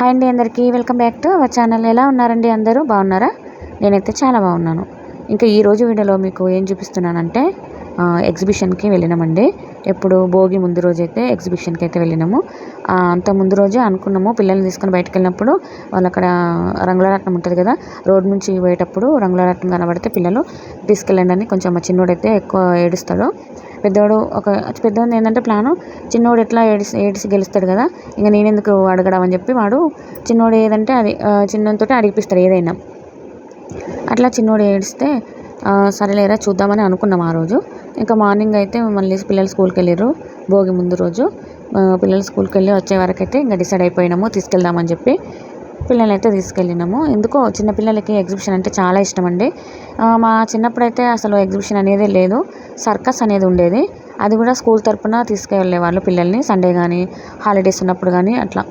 Hi అండి, అందరికీ welcome back to our channel. ఎలా ఉన్నారండి? అందరూ బాగున్నారా? నేనైతే చాలా బాగున్నాను. ఇంకా ఈరోజు వీడియోలో మీకు ఏం చూపిస్తున్నానంటే ఎగ్జిబిషన్కి వెళ్ళినామండి. ఎప్పుడు భోగి ముందు రోజు అయితే ఎగ్జిబిషన్కి అయితే వెళ్ళినాము. అంత ముందు రోజే అనుకున్నాము పిల్లల్ని తీసుకొని బయటకు వెళ్ళినప్పుడు వాళ్ళు అక్కడ రంగులరాట్నం ఉంటుంది కదా, రోడ్ నుంచి పోయేటప్పుడు రంగులరాట్నం కనబడితే పిల్లలు తీసుకెళ్ళండి అని. కొంచెం మా చిన్నోడైతే ఎక్కువ ఏడుస్తాడు. పెద్దవాడు ఏంటంటే ప్లాను, చిన్నోడు ఎట్లా ఏడిసి గెలుస్తాడు కదా, ఇంకా నేనెందుకు అడగడం అని చెప్పి వాడు చిన్నోడు ఏదంటే అది చిన్నతో అడిగిపిస్తాడు ఏదైనా. అట్లా చిన్నోడు ఏడిస్తే సరేలేరా చూద్దామని అనుకున్నాం ఆ రోజు. ఇంకా మార్నింగ్ అయితే మళ్ళీ పిల్లలు స్కూల్కి వెళ్ళారు. భోగి ముందు రోజు పిల్లలు స్కూల్కి వెళ్ళి వచ్చే వరకు అయితే ఇంకా డిసైడ్ అయిపోయినాము తీసుకెళ్దామని చెప్పి పిల్లల్ని అయితే తీసుకెళ్ళినాము. ఎందుకో చిన్నపిల్లలకి ఎగ్జిబిషన్ అంటే చాలా ఇష్టం అండి. మా చిన్నప్పుడైతే అసలు ఎగ్జిబిషన్ అనేది లేదు, సర్కస్ అనేది ఉండేది. అది కూడా స్కూల్ తరపున తీసుకెళ్ళేవాళ్ళు పిల్లల్ని. సండే కానీ హాలిడేస్ ఉన్నప్పుడు కానీ అట్లా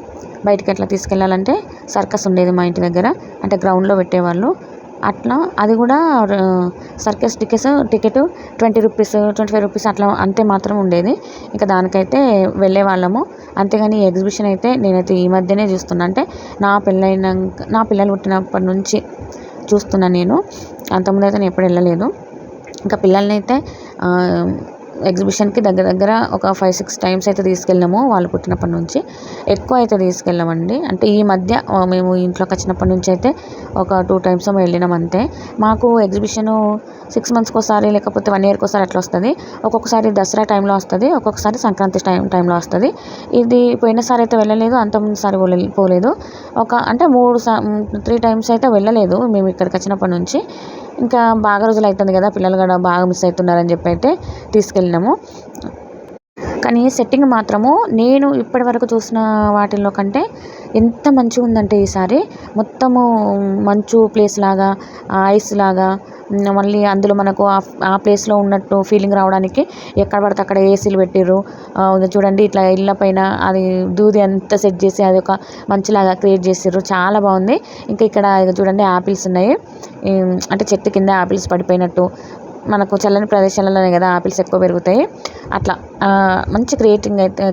బయటికి అట్లా తీసుకెళ్ళాలంటే సర్కస్ ఉండేది మా ఇంటి దగ్గర, అంటే గ్రౌండ్లో పెట్టేవాళ్ళు. అట్లా అది కూడా సర్కస్ టికెట్ 20 రూపీస్ 25 రూపీస్ అట్లా అంతే మాత్రం ఉండేది. ఇంకా దానికైతే వెళ్ళే వాళ్ళము. అంతేగాని ఎగ్జిబిషన్ అయితే నేనైతే ఈ మధ్యనే చూస్తున్నా, అంటే నా పిల్లలు పుట్టినప్పటి నుంచి చూస్తున్నాను నేను. అంతకుముందు అయితే నేను ఎప్పుడు వెళ్ళలేదు. ఇంకా పిల్లల్ని అయితే ఎగ్జిబిషన్కి దగ్గర ఒక 5-6 టైమ్స్ అయితే తీసుకెళ్ళాము వాళ్ళు పుట్టినప్పటి నుంచి. ఎక్కువ అయితే తీసుకెళ్ళామండి, అంటే ఈ మధ్య మేము ఇంట్లోకి వచ్చినప్పటి నుంచి అయితే ఒక 2 టైమ్స్ వెళ్ళినాం అంతే. మాకు ఎగ్జిబిషను 6 మంత్స్కి ఒకసారి లేకపోతే 1 ఇయర్కి ఒకసారి అట్లా వస్తుంది. ఒక్కొక్కసారి దసరా టైంలో వస్తుంది, ఒక్కొక్కసారి సంక్రాంతి టైంలో వస్తుంది. ఇది పోయినసారి అయితే వెళ్ళలేదు, అంతకుముందుసారి పోలేదు. అంటే 3 టైమ్స్ అయితే వెళ్ళలేదు మేము ఇక్కడికి వచ్చినప్పటి నుంచి. ఇంకా బాగా రోజులు అవుతుంది కదా, పిల్లలు కూడా బాగా మిస్ అవుతున్నారని చెప్పి అయితే తీసుకెళ్ళినాము. కానీ సెట్టింగ్ మాత్రము నేను ఇప్పటి వరకు చూసిన వాటిల్లో కంటే ఎంత మంచిగా ఉందంటే ఈసారి మొత్తము మంచు ప్లేస్ లాగా, ఐస్ లాగా, మళ్ళీ అందులో మనకు ఆ ప్లేస్లో ఉన్నట్టు ఫీలింగ్ రావడానికి ఎక్కడ పడితే అక్కడ ఏసీలు పెట్టిర్రు. చూడండి ఇట్లా ఇళ్ళ పైన అది దూది అంతా సెట్ చేసి అది ఒక మంచులాగా క్రియేట్ చేసిర్రు, చాలా బాగుంది. ఇంకా ఇక్కడ చూడండి యాపిల్స్ ఉన్నాయి, అంటే చెట్టు కింద యాపిల్స్ పడిపోయినట్టు. మనకు చల్లని ప్రదేశాలలోనే కదా ఆపిల్స్ ఎక్కువ పెరుగుతాయి. అట్లా మంచి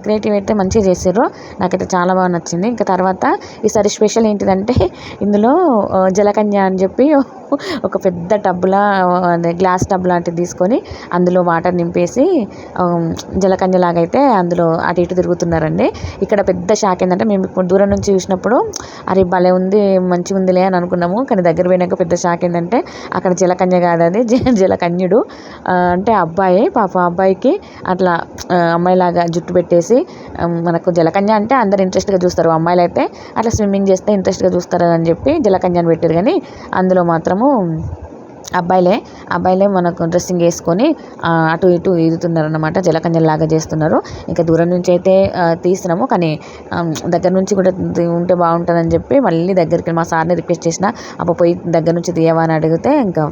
క్రియేటివ్ అయితే మంచిగా చేసారు, నాకైతే చాలా బాగా నచ్చింది. ఇంకా తర్వాత ఈసారి స్పెషల్ ఏంటిదంటే ఇందులో జలకన్య అని చెప్పి ఒక పెద్ద టబ్లా, గ్లాస్ టబ్ లాంటిది తీసుకొని అందులో వాటర్ నింపేసి జలకన్య లాగా అయితే అందులో అటు ఇటు తిరుగుతున్నారండి. ఇక్కడ పెద్ద షాక్ ఏంటంటే మేము ఇప్పుడు దూరం నుంచి చూసినప్పుడు అరే భలే ఉంది మంచిగా ఉందిలే అని అనుకున్నాము. కానీ దగ్గర పోయినాక పెద్ద షాక్ ఏంటంటే అక్కడ జలకన్య కాదు, అది జలకన్యుడు. అంటే అబ్బాయి, పాప అబ్బాయికి అట్లా అమ్మాయిలాగా జుట్టు పెట్టేసి, మనకు జలకన్య అంటే అందరు ఇంట్రెస్ట్గా చూస్తారు, అమ్మాయిలు అయితే అట్లా స్విమ్మింగ్ చేస్తే ఇంట్రెస్ట్గా చూస్తారు అని చెప్పి జలకన్యని పెట్టారు. కానీ అందులో మాత్రము అబ్బాయిలే మనకు డ్రెస్సింగ్ వేసుకొని అటు ఇటు ఈదుతున్నారు అన్నమాట, జలకన్యలాగా చేస్తున్నారు. ఇంకా దూరం నుంచి అయితే తీస్తున్నాము, కానీ దగ్గర నుంచి కూడా ఉంటే బాగుంటుందని చెప్పి మళ్ళీ దగ్గరికి మా సార్ని రిక్వెస్ట్ చేసిన, అప్పుడు పోయి దగ్గర నుంచి తీయవా అని అడిగితే ఇంకా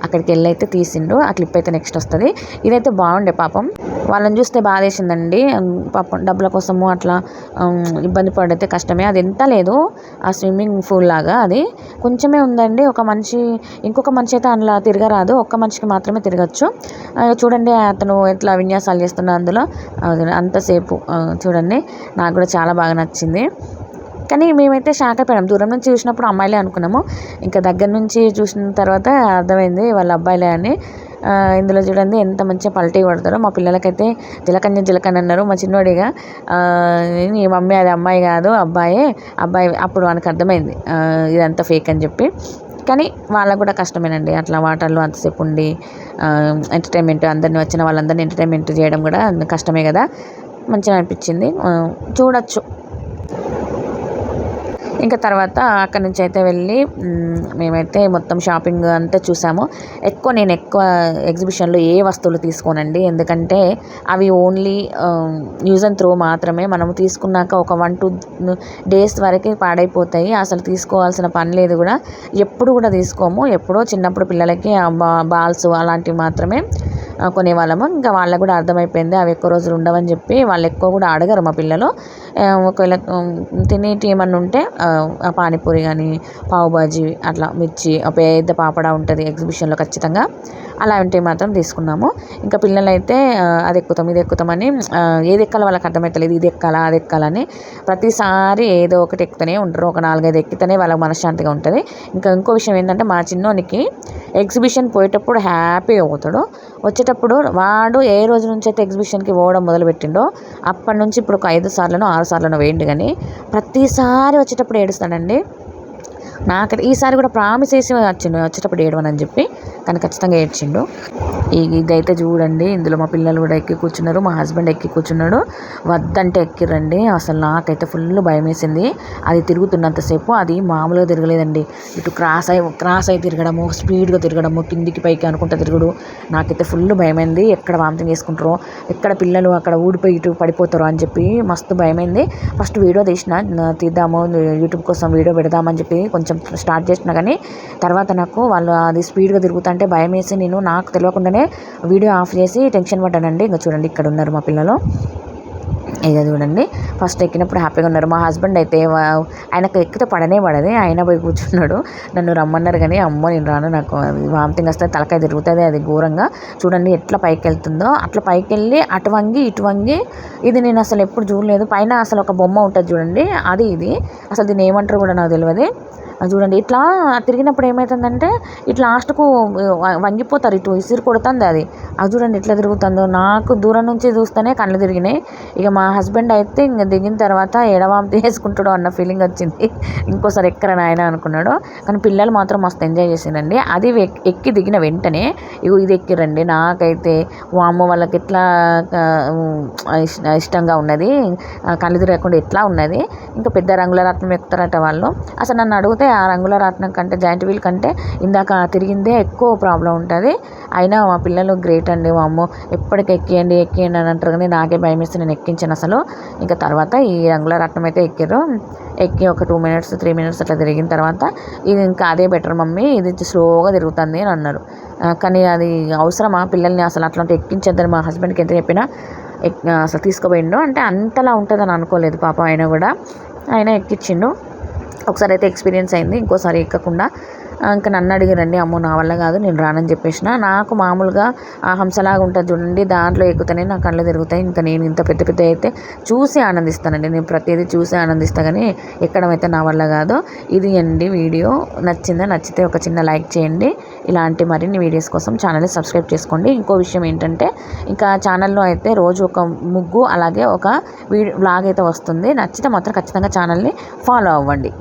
అక్కడికి వెళ్ళి అయితే తీసిండు. ఆ క్లిప్ అయితే నెక్స్ట్ వస్తుంది. ఇదైతే బాగుండే, పాపం వాళ్ళని చూస్తే బాధ వేసిందండి. పాపం డబ్బుల కోసము అట్లా ఇబ్బంది పడితే కష్టమే. అది ఎంత లేదు, ఆ స్విమ్మింగ్ పూల్ లాగా అది కొంచెమే ఉందండి. ఇంకొక మనిషి అయితే అందులో తిరగరాదు, ఒక్క మనిషికి మాత్రమే తిరగచ్చు. చూడండి అతను ఎట్లా విన్యాసాలు చేస్తున్నా అందులో అంతసేపు. చూడండి నాకు కూడా చాలా బాగా నచ్చింది. కానీ మేమైతే షాక్ అయిపోయాం, దూరం నుంచి చూసినప్పుడు అమ్మాయిలే అనుకున్నాము. ఇంకా దగ్గర నుంచి చూసిన తర్వాత అర్థమైంది వాళ్ళ అబ్బాయిలే అని. ఇందులో చూడండి ఎంత మంచిగా పల్టీ కొడతారో. మా పిల్లలకైతే జలకన్య అన్నారు. మా చిన్నోడిగా నీ మమ్మీ అది అమ్మాయి కాదు అబ్బాయి అప్పుడు మనకు అర్థమైంది ఇదంతా ఫేక్ అని చెప్పి. కానీ వాళ్ళకు కూడా కష్టమేనండి, అట్లా వాటర్లో అంతసేపు ఉండి ఎంటర్టైన్మెంట్, వచ్చిన వాళ్ళందరినీ ఎంటర్టైన్మెంట్ చేయడం కూడా కష్టమే కదా. మంచిగా అనిపించింది, చూడొచ్చు. ఇంకా తర్వాత అక్కడి నుంచి అయితే వెళ్ళి మేమైతే మొత్తం షాపింగ్ అంతా చూసాము. నేను ఎక్కువ ఎగ్జిబిషన్లో ఏ వస్తువులు తీసుకోనండి, ఎందుకంటే అవి ఓన్లీ యూజ్ అండ్ త్రో మాత్రమే. మనము తీసుకున్నాక ఒక 1-2 డేస్ వరకు పాడైపోతాయి, అసలు తీసుకోవాల్సిన పని లేదు కూడా. ఎప్పుడు కూడా తీసుకోము, ఎప్పుడో చిన్నప్పుడు పిల్లలకి బాల్స్ అలాంటివి మాత్రమే కొనేవాళ్ళము. ఇంకా వాళ్ళకు కూడా అర్థమైపోయింది అవి ఎక్కువ రోజులు ఉండవని చెప్పి వాళ్ళు ఎక్కువ కూడా అడగరు మా పిల్లలు. ఒకవేళ తినేటి ఏమన్నా ఉంటే పానీపూరి కానీ, పావు బాజీ, అట్లా మిర్చి, పెద్ద పాపడా ఉంటుంది ఎగ్జిబిషన్లో ఖచ్చితంగా, అలాంటివి మాత్రం తీసుకున్నాము. ఇంకా పిల్లలైతే అది ఎక్కుతాం ఇది ఎక్కుతామని ఏది ఎక్కాలో వాళ్ళకి అర్థమవుతలేదు, ఇది ఎక్కాలా అది ఎక్కాలని ప్రతిసారి ఏదో ఒకటి ఎక్కుతూనే ఉంటారు. ఒక 4-5 ఎక్కితేనే వాళ్ళకి మనశ్శాంతిగా ఉంటుంది. ఇంకా ఇంకో విషయం ఏంటంటే మా చిన్నోనికి ఎగ్జిబిషన్ పోయేటప్పుడు హ్యాపీగా పోతాడు, వచ్చేటప్పుడు వాడు ఏ రోజు నుంచి అయితే ఎగ్జిబిషన్కి పోవడం మొదలుపెట్టిండో అప్పటి నుంచి ఇప్పుడు ఒక 5 సార్లనో 6 సార్లనో వేయండి కానీ ప్రతిసారి వచ్చేటప్పుడు ఏడుస్తాడండి. నాకు ఈసారి కూడా ప్రామిస్ చేసి వచ్చిండు వచ్చేటప్పుడు ఏడవనని చెప్పి, కానీ ఖచ్చితంగా ఏడ్చిండు. ఇదైతే చూడండి, ఇందులో మా పిల్లలు కూడా ఎక్కి కూర్చున్నారు, మా హస్బెండ్ ఎక్కి కూర్చున్నాడు. వద్దంటే ఎక్కిరండి. అసలు నాకైతే ఫుల్ భయం వేసింది. అది తిరుగుతున్నంతసేపు అది మామూలుగా తిరగలేదండి. ఇటు క్రాస్ అయి తిరగడము, స్పీడ్గా తిరగడము, కిందికి పైకి అనుకుంటా తిరుగుడు. నాకైతే ఫుల్ భయమైంది. ఎక్కడ వామిటింగ్ చేసుకుంటారో, ఎక్కడ పిల్లలు అక్కడ ఊడిపోయి ఇటు పడిపోతారో అని చెప్పి మస్తు భయమైంది. ఫస్ట్ వీడియో తీద్దాము యూట్యూబ్ కోసం వీడియో పెడదామని చెప్పి కొంచెం స్టార్ట్ చేసినా కానీ తర్వాత నాకు వాళ్ళు అది స్పీడ్గా తిరుగుతుంటే భయం వేసి నాకు తెలియకుండానే వీడియో ఆఫ్ చేసి టెన్షన్ పడ్డానండి. ఇంకా చూడండి ఇక్కడ ఉన్నారు మా పిల్లలు. ఇక చూడండి ఫస్ట్ ఎక్కినప్పుడు హ్యాపీగా ఉన్నారు. మా హస్బెండ్ అయితే ఆయనకు ఎక్కితే పడదు, ఆయన పోయి కూర్చున్నాడు. నన్ను రమ్మన్నారు కానీ అమ్మో నేను రాను, నాకు వామిటింగ్ వస్తే తలకాయ తిరుగుతుంది, అది ఘోరంగా. చూడండి ఎట్లా పైకి వెళ్తుందో, అట్లా పైకి వెళ్ళి అటు వంగి ఇటు వంగి. ఇది నేను అసలు ఎప్పుడు చూడలేదు. పైన అసలు ఒక బొమ్మ ఉంటుంది చూడండి, ఇది అసలు దీన్ని ఏమంటారు కూడా నాకు తెలియదు. చూడండి ఇట్లా తిరిగినప్పుడు ఏమవుతుందంటే ఇట్లా లాస్ట్కు వంగిపోతారు, ఇటు ఇసురు కొడుతుంది అది చూడండి ఎట్లా తిరుగుతుందో. నాకు దూరం నుంచి చూస్తేనే కళ్ళు తిరిగినాయి. ఇక మా హస్బెండ్ అయితే ఇంక దిగిన తర్వాత ఎడవాంతి వేసుకుంటాడో అన్న ఫీలింగ్ వచ్చింది. ఇంకోసారి ఎక్కర నాయన అనుకున్నాడు. కానీ పిల్లలు మాత్రం మస్తు ఎంజాయ్ చేసిండండి. అది ఎక్కి దిగిన వెంటనే ఇది ఎక్కిరండి. నాకైతే అమ్మ వాళ్ళకి ఎట్లా ఇష్టంగా ఉన్నది, కళ్ళు తిరగకుండా ఎట్లా ఉన్నది. ఇంకా పెద్ద రంగుల రత్నం ఎక్కుతారట వాళ్ళు. అసలు నన్ను అడిగితే ఆ రంగుల రాట్నం కంటే జాయింట్ వీల్ కంటే ఇందాక తిరిగిందే ఎక్కువ ప్రాబ్లం ఉంటుంది. అయినా మా పిల్లలు గ్రేట్ అండి. అమ్మో ఎప్పటికి ఎక్కియండి అని అంటారు కానీ నాకే భయం వేస్తే నేను ఎక్కించాను అసలు. ఇంకా తర్వాత ఈ రంగుల రాట్నం అయితే ఎక్కారు. ఎక్కి ఒక 2 minutes 3 minutes అట్లా తిరిగిన తర్వాత ఇది ఇంకా అదే బెటర్ మమ్మీ, ఇది స్లోగా తిరుగుతుంది అని అన్నారు. కానీ అది అవసరమా పిల్లల్ని అసలు అట్లాంటి ఎక్కించేద్దని మా హస్బెండ్కి ఎంత చెప్పినా అసలు తీసుకుపోయిండు. అంటే అంతలా ఉంటుందని అనుకోలేదు పాపం. ఆయన ఎక్కించిండు. ఒకసారి అయితే ఎక్స్పీరియన్స్ అయింది, ఇంకోసారి ఎక్కకుండా ఇంకా నన్ను అడిగారండి. అమ్మో నా వల్ల కాదు నేను రానని చెప్పేసిన. నాకు మామూలుగా ఆ హంసలాగా ఉంటుంది చూడండి, దాంట్లో ఎక్కుతేనే నా కళ్ళు తిరుగుతాయి. ఇంకా నేను ఇంత పెద్ద అయితే చూసి ఆనందిస్తానండి, నేను ప్రతిదీ చూసి ఆనందిస్తా కానీ ఎక్కడం అయితే నా వల్ల కాదు. ఇది అండి వీడియో. నచ్చితే ఒక చిన్న లైక్ చేయండి. ఇలాంటి మరిన్ని వీడియోస్ కోసం ఛానల్ని సబ్స్క్రైబ్ చేసుకోండి. ఇంకో విషయం ఏంటంటే ఇంకా ఛానల్లో అయితే రోజు ఒక ముగ్గు అలాగే ఒక వ్లాగ్ అయితే వస్తుంది. నచ్చితే మాత్రం ఖచ్చితంగా ఛానల్ని ఫాలో అవ్వండి.